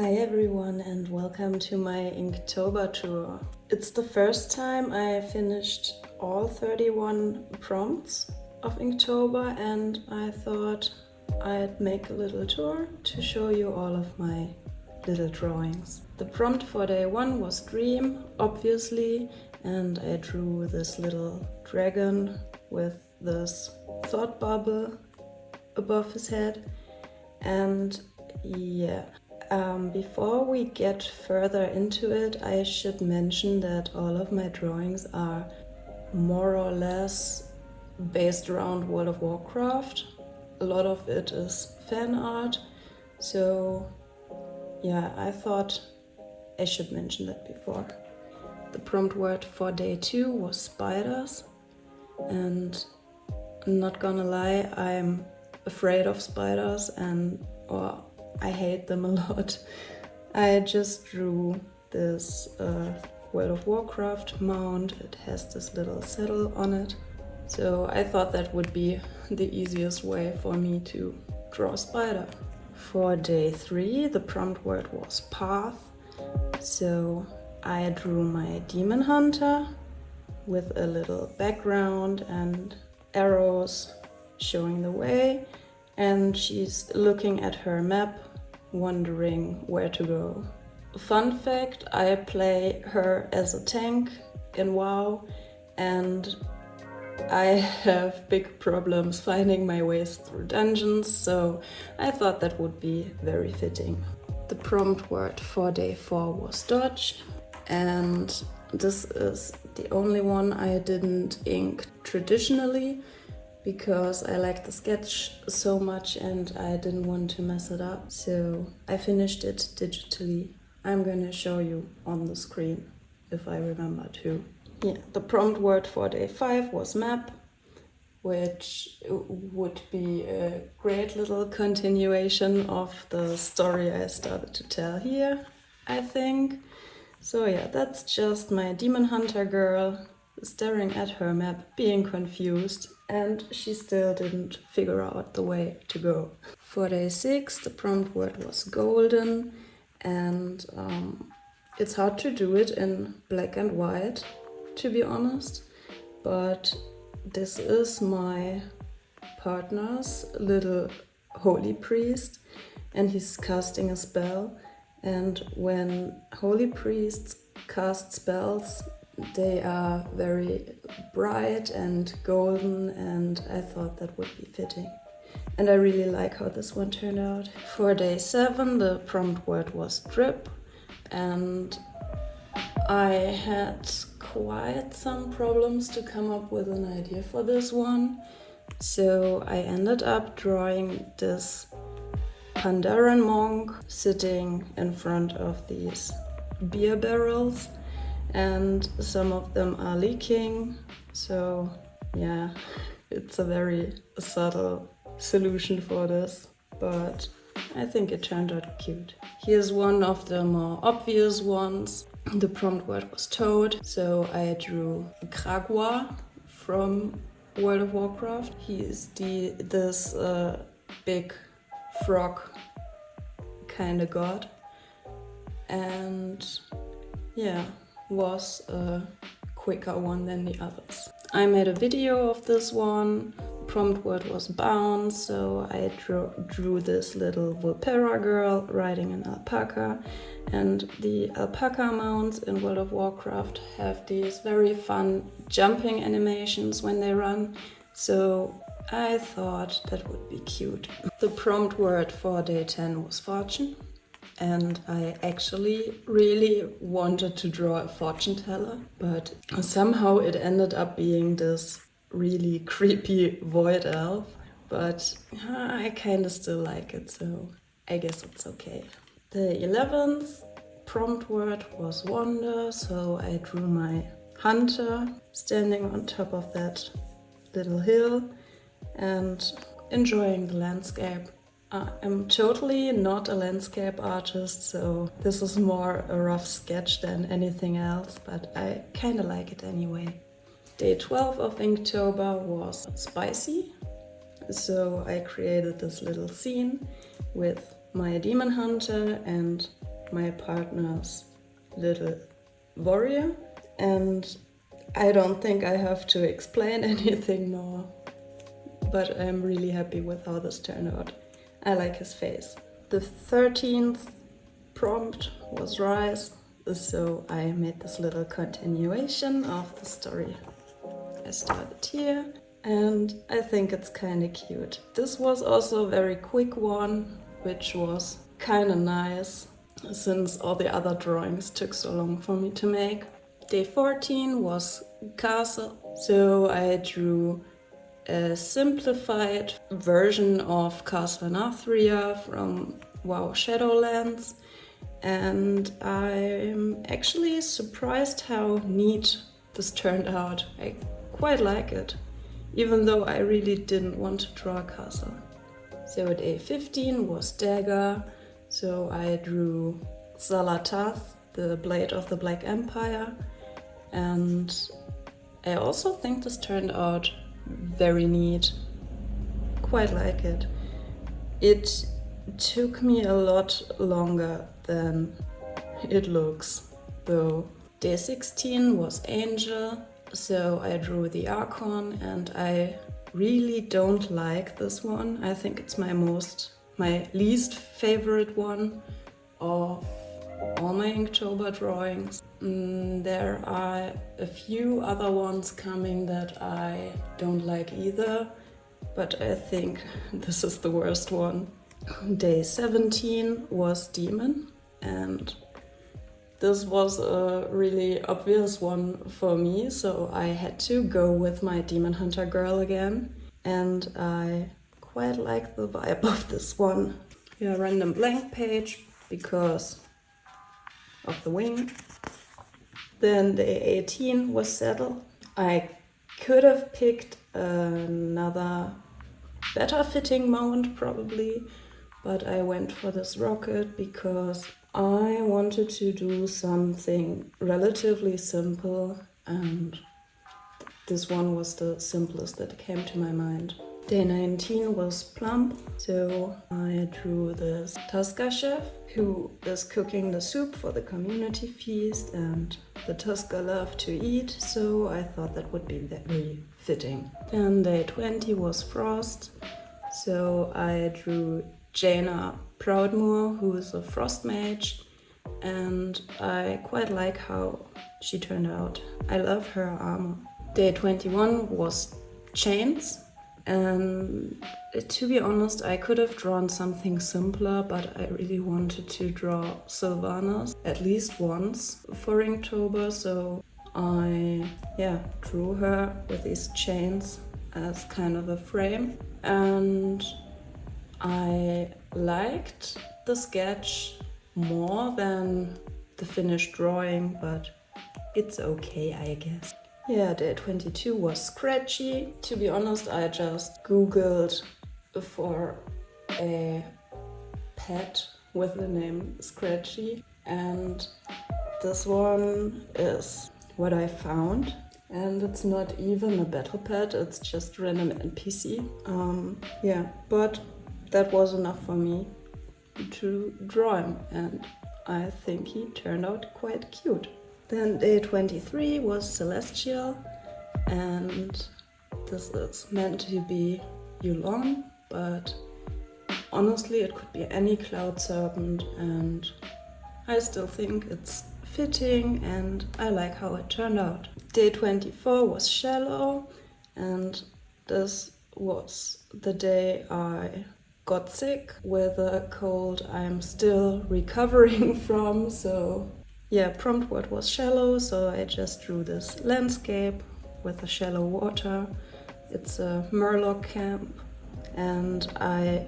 Hi everyone and welcome to my Inktober tour. It's the first time I finished all 31 prompts of Inktober and I thought I'd make a little tour to show you all of my little drawings. The prompt for day 1 was dream, obviously, and I drew this little dragon with this thought bubble above his head. And yeah, before we get further into it, I should mention that all of my drawings are more or less based around World of Warcraft. A lot of it is fan art, so yeah, I thought I should mention that before. The prompt word for day 2 was spiders, and I'm not gonna lie, I'm afraid of spiders or I hate them a lot. I just drew this World of Warcraft mount. It has this little saddle on it. So I thought that would be the easiest way for me to draw a spider. For day 3, the prompt word was path. So I drew my demon hunter with a little background and arrows showing the way. And she's looking at her map, wondering where to go. Fun fact, I play her as a tank in WoW, and I have big problems finding my ways through dungeons, so I thought that would be very fitting. The prompt word for day 4 was dodge, and this is the only one I didn't ink traditionally, because I like the sketch so much and I didn't want to mess it up. So I finished it digitally. I'm gonna show you on the screen if I remember to. Yeah, the prompt word for day 5 was map, which would be a great little continuation of the story I started to tell here, I think. So yeah, that's just my demon hunter girl staring at her map, being confused, and she still didn't figure out the way to go. For day 6, the prompt word was golden, and it's hard to do it in black and white, to be honest, but this is my partner's little holy priest, and he's casting a spell, and when holy priests cast spells, they are very bright and golden, and I thought that would be fitting. And I really like how this one turned out. For day 7, the prompt word was drip, and I had quite some problems to come up with an idea for this one. So I ended up drawing this Pandaren monk sitting in front of these beer barrels, and some of them are leaking, so yeah, it's a very subtle solution for this, but I think it turned out cute. Here's one of the more obvious ones. The prompt word was toad, so I drew Kragwa from World of Warcraft. He is this big frog kind of god, and yeah, was a quicker one than the others. I made a video of this one. Prompt word was bounce, so I drew this little Vulpera girl riding an alpaca, and the alpaca mounts in World of Warcraft have these very fun jumping animations when they run, so I thought that would be cute. The prompt word for day 10 was fortune, and I actually really wanted to draw a fortune teller, but somehow it ended up being this really creepy void elf, but I kind of still like it, so I guess it's okay. The 11th prompt word was wander, so I drew my hunter standing on top of that little hill and enjoying the landscape. I'm totally not a landscape artist, so this is more a rough sketch than anything else, but I kind of like it anyway. Day 12 of Inktober was spicy, so I created this little scene with my demon hunter and like my partner's little warrior, and I don't think I have to explain anything more, but I'm really happy with how this turned out. I like his face. The 13th prompt was rice, so I made this little continuation of the story. I started here, and I think it's kind of cute. This was also a very quick one, which was kind of nice, since all the other drawings took so long for me to make. Day 14 was castle, so I drew a simplified version of Castle Nathria from WoW Shadowlands, and I'm actually surprised how neat this turned out. I quite like it, even though I really didn't want to draw a castle. So day 15 was dagger, so I drew Zalatath, the blade of the Black Empire, and I also think this turned out very neat. Quite like it. It took me a lot longer than it looks, though. Day 16 was Angel, so I drew the Archon, and I really don't like this one. I think it's my least favorite one of all my Inktober drawings. There are a few other ones coming that I don't like either, but I think this is the worst one. Day 17 was Demon, and this was a really obvious one for me, so I had to go with my Demon Hunter girl again, and I quite like the vibe of this one. Yeah, random blank page because of the wing. Then day 18 was Saddle. I could have picked another better fitting mount probably, but I went for this rocket because I wanted to do something relatively simple, and this one was the simplest that came to my mind. Day 19 was Plump, so I drew this Tusker chef who is cooking the soup for the community feast, and the Tusker love to eat, so I thought that would be very fitting. And day 20 was Frost, so I drew Jaina Proudmoore, who is a frost mage, and I quite like how she turned out. I love her armor. Day 21 was Chains, and to be honest, I could have drawn something simpler, but I really wanted to draw Sylvanas at least once for Inktober, so I drew her with these chains as kind of a frame, and I liked the sketch more than the finished drawing, but it's okay, I guess. Yeah, day 22 was Scratchy. To be honest, I just googled for a pet with the name Scratchy, and this one is what I found. And it's not even a battle pet, it's just random NPC. But that was enough for me to draw him, and I think he turned out quite cute. Then day 23 was Celestial, and this is meant to be Yulon, but honestly it could be any cloud serpent, and I still think it's fitting and I like how it turned out. Day 24 was Shallow, and this was the day I got sick with a cold I'm still recovering from, so yeah, prompt word was shallow, so I just drew this landscape with the shallow water. It's a Murloc camp, and I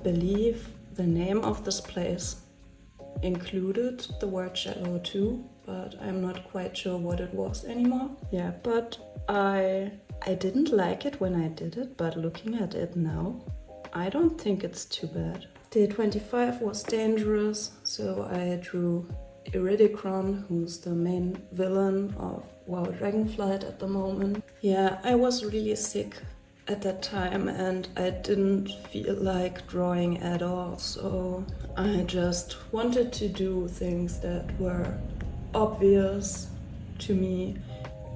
believe the name of this place included the word shallow too, but I'm not quite sure what it was anymore. Yeah, but I didn't like it when I did it, but looking at it now, I don't think it's too bad. Day 25 was Dangerous, so I drew Iridicron, who's the main villain of WoW Dragonflight at the moment. Yeah, I was really sick at that time and I didn't feel like drawing at all, so I just wanted to do things that were obvious to me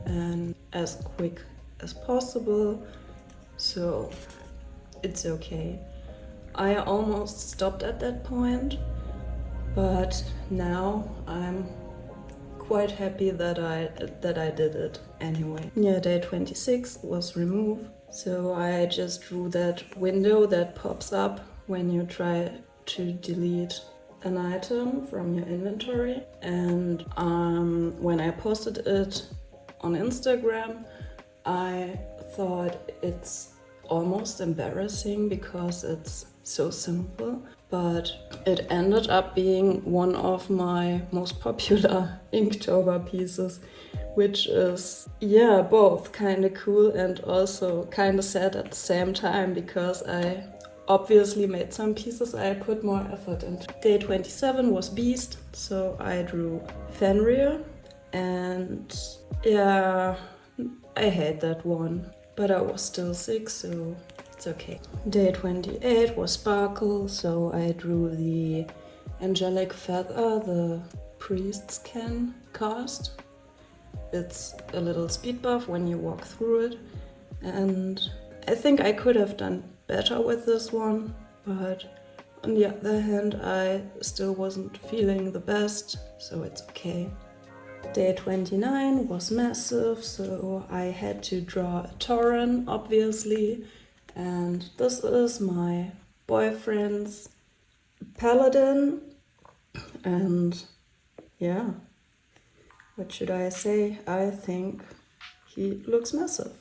and as quick as possible, so it's okay. I almost stopped at that point, but now I'm quite happy that I did it anyway. Yeah, day 26 was removed, so I just drew that window that pops up when you try to delete an item from your inventory, and when I posted it on Instagram, I thought it's almost embarrassing because it's so simple, but it ended up being one of my most popular Inktober pieces, which is, yeah, both kind of cool and also kind of sad at the same time, because I obviously made some pieces I put more effort into. Day 27 was Beast, so I drew Fenrir, and yeah, I hate that one, but I was still sick, so it's okay. Day 28 was Sparkle, so I drew the angelic feather the priests can cast. It's a little speed buff when you walk through it, and I think I could have done better with this one, but on the other hand I still wasn't feeling the best, so it's okay. Day 29 was Massive, so I had to draw a Tauren, obviously, and this is my boyfriend's paladin, and yeah, what should I say? I think he looks massive.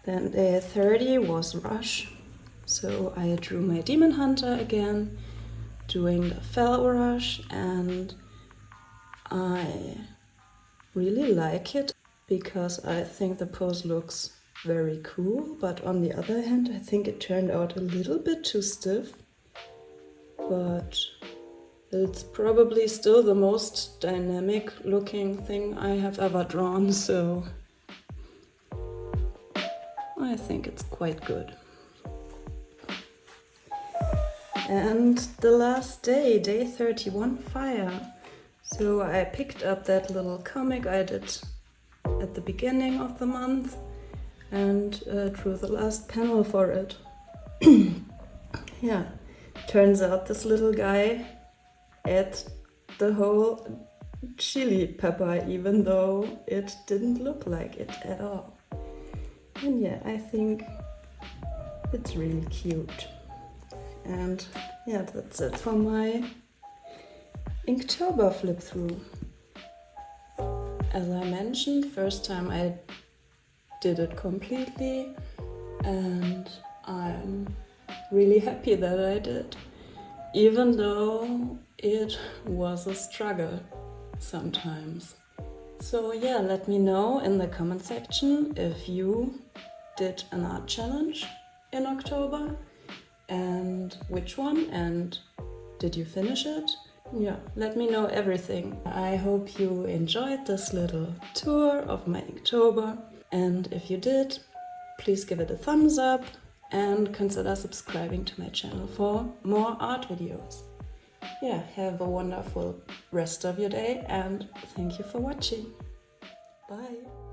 Then day 30 was Rush, so I drew my Demon Hunter again, doing the Fell Rush, and I really like it because I think the pose looks very cool, but on the other hand I think it turned out a little bit too stiff, but it's probably still the most dynamic looking thing I have ever drawn, so I think it's quite good. And the last day, day 31, Fire. So I picked up that little comic I did at the beginning of the month and drew the last panel for it. Yeah, turns out this little guy ate the whole chili pepper, even though it didn't look like it at all. And yeah, I think it's really cute. And yeah, that's it for my Inktober flip through. As I mentioned, first time I did it completely, and I'm really happy that I did, even though it was a struggle sometimes. So yeah, let me know in the comment section if you did an art challenge in October and which one, and did you finish it? Yeah, let me know everything. I hope you enjoyed this little tour of my Inktober, and if you did, please give it a thumbs up and consider subscribing to my channel for more art videos. Yeah, have a wonderful rest of your day and thank you for watching. Bye!